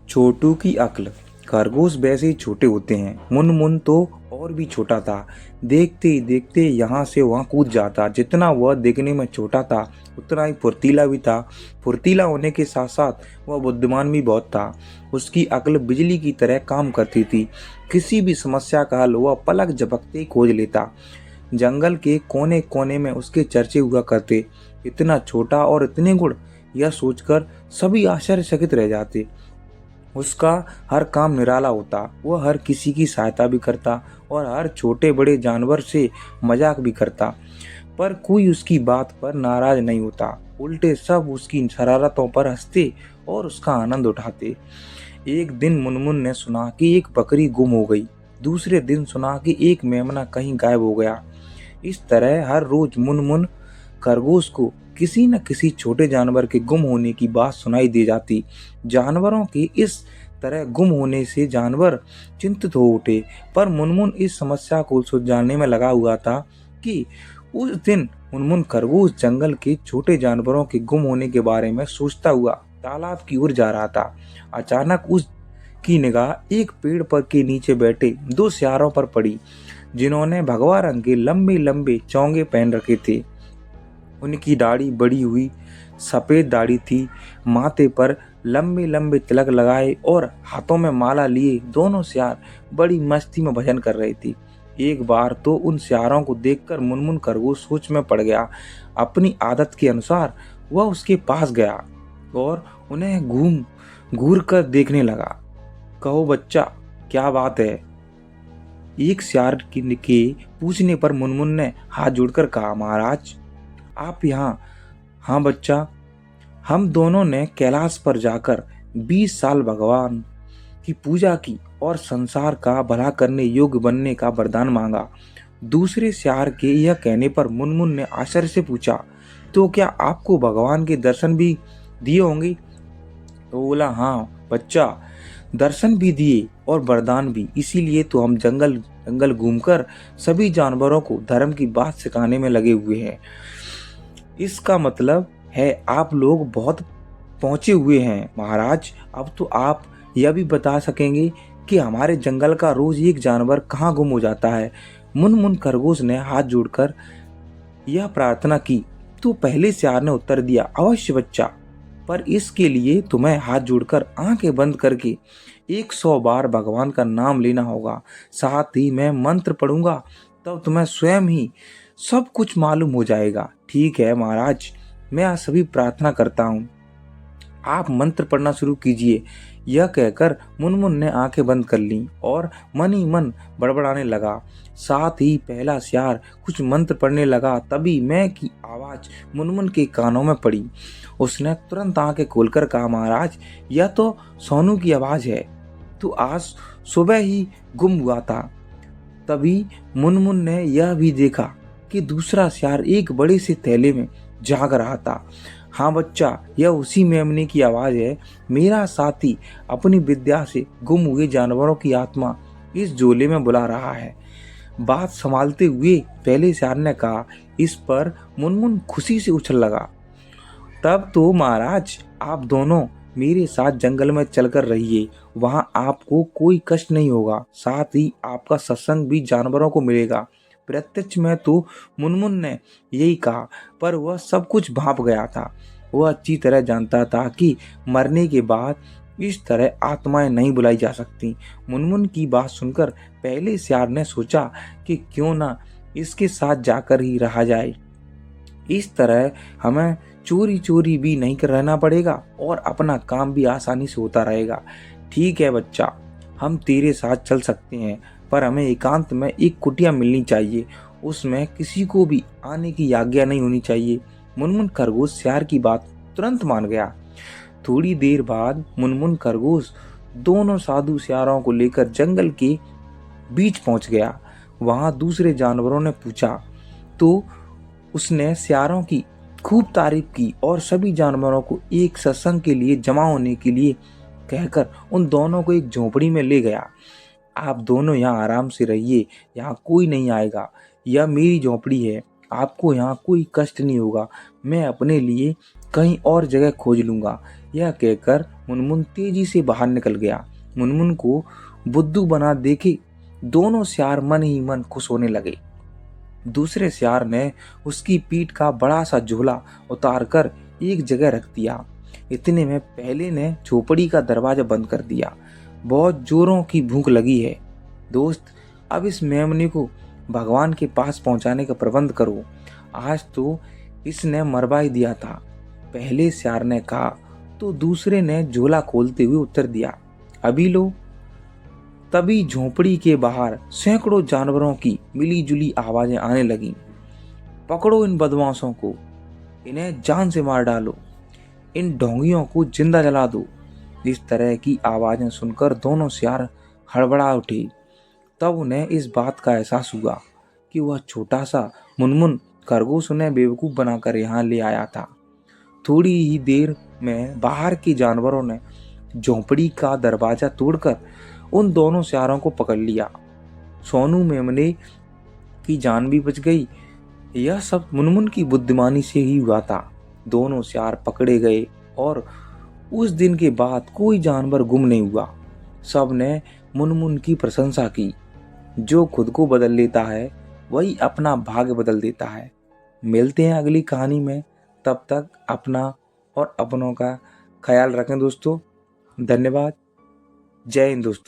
छोटू की अक्ल। खरगोश वैसे ही छोटे होते हैं। मुनमुन तो और भी छोटा था। देखते ही देखते यहाँ से वहाँ कूद जाता। जितना वह देखने में छोटा था उतना ही फुर्तीला भी था। फुर्तीला होने के साथ साथ वह बुद्धिमान भी बहुत था। उसकी अक्ल बिजली की तरह काम करती थी। किसी भी समस्या का हल वह पलक झपकते ही खोज लेता। जंगल के कोने कोने में उसके चर्चे हुआ करते। इतना छोटा और इतने गुण, यह सोचकर सभी आश्चर्यचकित रह जाते। उसका हर काम निराला होता। वह हर किसी की सहायता भी करता और हर छोटे बड़े जानवर से मजाक भी करता। पर कोई उसकी बात पर नाराज नहीं होता। उल्टे सब उसकी शरारतों पर हंसते और उसका आनंद उठाते। एक दिन मुनमुन ने सुना कि एक बकरी गुम हो गई। दूसरे दिन सुना कि एक मेमना कहीं गायब हो गया। इस तरह हर रोज मुनमुन खरगोश को किसी न किसी छोटे जानवर के गुम होने की बात सुनाई दे जाती। जानवरों के इस तरह गुम होने से जानवर चिंतित हो उठे। पर मुनमुन इस समस्या को सुलझाने में लगा हुआ था कि उस दिन मुनमुन खरगोश जंगल के छोटे जानवरों के गुम होने के बारे में सोचता हुआ तालाब की ओर जा रहा था। अचानक उसकी निगाह एक पेड़ पर के नीचे बैठे दो सियारों पर पड़ी, जिन्होंने भगवा रंग के लंबे लंबे चोंगे पहन रखे थे। उनकी दाढ़ी बड़ी हुई सफेद दाढ़ी थी। माथे पर लंबे लंबे तिलक लगाए और हाथों में माला लिए दोनों सियार बड़ी मस्ती में भजन कर रहे थे। एक बार तो उन सियारों को देखकर मुनमुन खरगोश सोच में पड़ गया। अपनी आदत के अनुसार वह उसके पास गया और उन्हें घूम घूर कर देखने लगा। कहो बच्चा, क्या बात है? एक सियार के पूछने पर मुनमुन ने हाथ जोड़कर कहा, महाराज, आप यहाँ? हाँ बच्चा, हम दोनों ने कैलाश पर जाकर 20 साल भगवान की पूजा की और संसार का भला करने योग्य बनने का वरदान मांगा। दूसरे सियार के यह कहने पर मुनमुन ने आश्चर्य से पूछा, तो क्या आपको भगवान के दर्शन भी दिए होंगे? तो बोला, हाँ बच्चा, दर्शन भी दिए और वरदान भी। इसीलिए तो हम जंगल जंगल घूमकर सभी जानवरों को धर्म की बात सिखाने में लगे हुए हैं। इसका मतलब है आप लोग बहुत पहुंचे हुए हैं महाराज। अब तो आप यह भी बता सकेंगे कि हमारे जंगल का रोज एक जानवर कहाँ गुम हो जाता है। मुनमुन खरगोश ने हाथ जोड़कर यह प्रार्थना की। तो पहले सियार ने उत्तर दिया, अवश्य बच्चा, पर इसके लिए तुम्हें हाथ जोड़कर आंखें बंद करके 100 बार भगवान का नाम लेना होगा। साथ ही मैं मंत्र पढ़ूंगा, तब तुम्हें स्वयं ही सब कुछ मालूम हो जाएगा। ठीक है महाराज, मैं आज सभी प्रार्थना करता हूँ, आप मंत्र पढ़ना शुरू कीजिए। यह कहकर मुनमुन ने आंखें बंद कर लीं और मन ही मन बड़बड़ाने लगा। साथ ही पहला सियार कुछ मंत्र पढ़ने लगा। तभी मैं की आवाज मुनमुन के कानों में पड़ी। उसने तुरंत आंखें खोलकर कहा, महाराज, यह तो सोनू की आवाज है। तो आज सुबह ही गुम हुआ था। तभी मुनमुन ने यह भी देखा कि दूसरा सियार एक बड़े से थैले में जाग रहा था। हाँ बच्चा, यह उसी मेमने की आवाज है। मेरा साथी अपनी विद्या से गुम हुए जानवरों की आत्मा इस झोले में बुला रहा है। बात संभालते हुए पहले सियार ने कहा। इस पर मुनमुन खुशी से उछल लगा। तब तो महाराज, आप दोनों मेरे साथ जंगल में चलकर रहिए। वहां आपको कोई कष्ट नहीं होगा। साथ ही आपका सत्संग भी जानवरों को मिलेगा। प्रत्यक्ष में तो मुनमुन ने यही कहा, पर वह सब कुछ भाप गया था। वह अच्छी तरह जानता था कि मरने के बाद इस तरह आत्माएं नहीं बुलाई जा सकती। मुनमुन की बात सुनकर पहले सियार ने सोचा कि क्यों ना इसके साथ जाकर ही रहा जाए। इस तरह हमें चोरी चोरी भी नहीं रहना पड़ेगा और अपना काम भी आसानी से होता रहेगा। ठीक है बच्चा, हम तेरे साथ चल सकते हैं, पर हमें एकांत में एक कुटिया मिलनी चाहिए। उसमें किसी को भी आने की आज्ञा नहीं होनी चाहिए। मुनमुन खरगोश सियार की बात तुरंत मान गया। थोड़ी देर बाद मुनमुन खरगोश दोनों साधु सियारों को लेकर जंगल के बीच पहुंच गया। वहां दूसरे जानवरों ने पूछा तो उसने सियारों की खूब तारीफ की और सभी जानवरों को एक सत्संग के लिए जमा होने के लिए कहकर उन दोनों को एक झोपड़ी में ले गया। आप दोनों यहाँ आराम से रहिए, यहाँ कोई नहीं आएगा। यह मेरी झोपड़ी है, आपको यहाँ कोई कष्ट नहीं होगा। मैं अपने लिए कहीं और जगह खोज लूंगा। यह कहकर मुनमुन तेजी से बाहर निकल गया। मुनमुन को बुद्धू बना देखे दोनों सियार मन ही मन खुश होने लगे। दूसरे सियार ने उसकी पीठ का बड़ा सा झोला उतार कर एक जगह रख दिया। इतने में पहले ने झोपड़ी का दरवाजा बंद कर दिया। बहुत जोरों की भूख लगी है दोस्त, अब इस मेमने को भगवान के पास पहुंचाने का प्रबंध करो। आज तो इसने मरवा ही दिया था, पहले सियार ने कहा। तो दूसरे ने झोला खोलते हुए उत्तर दिया, अभी लो। तभी झोपड़ी के बाहर सैकड़ों जानवरों की मिली जुली आवाजें आने लगीं। पकड़ो इन बदमाशों को, इन्हें जान से मार डालो, इन ढोंगियों को जिंदा जला दो। इस तरह की आवाजें सुनकर दोनों सियार हड़बड़ा उठे। तब उन्हें इस बात का एहसास हुआ कि वह छोटा सा मुनमुन खरगोश उन्हें बेवकूफ बनाकर यहाँ ले आया था। थोड़ी ही देर में बाहर के जानवरों ने झोंपड़ी का दरवाजा तोड़कर उन दोनों सियारों को पकड़ लिया। सोनू मेमने की जान भी बच गई। यह सब मुनमुन की बुद्धिमानी से ही हुआ था। दोनों सियार पकड़े गए और उस दिन के बाद कोई जानवर गुम नहीं हुआ। सब ने मुनमुन की प्रशंसा की। जो खुद को बदल लेता है वही अपना भाग्य बदल देता है। मिलते हैं अगली कहानी में, तब तक अपना और अपनों का ख्याल रखें दोस्तों। धन्यवाद। जय हिंद दोस्तों।